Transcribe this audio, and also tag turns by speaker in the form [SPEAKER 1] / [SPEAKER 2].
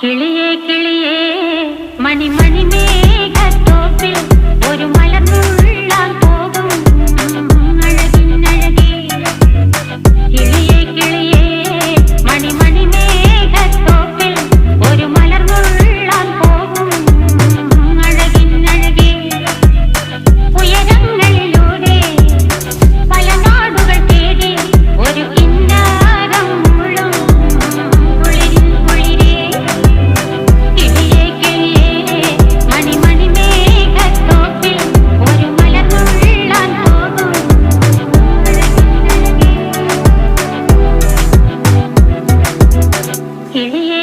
[SPEAKER 1] കിളിയേ കിളിയേ മണിമണി മേഘത്തോപ്പിൽ ഒരു മലർന്നുള്ളാൻ പോകും അഴകിനഴകേ. കിളിയേ കിളിയേ മണിമണി മേഘത്തോപ്പിൽ ഒരു മലർന്നുള്ളാൻ പോകും അഴകിനഴകേ. ഉയരങ്ങളിലൂടെ പല നാടുകൾ തേടി ഒരു കിന്നാരം മുള്ളും കുളിരിൻ കുളിരേ. കിളിയേ കിളിയേ മണിമണി മേഘത്തോപ്പിൽ ഒരു മലർന്നുള്ളാൻ പോകും അഴകിനഴകേ. കിളിയേ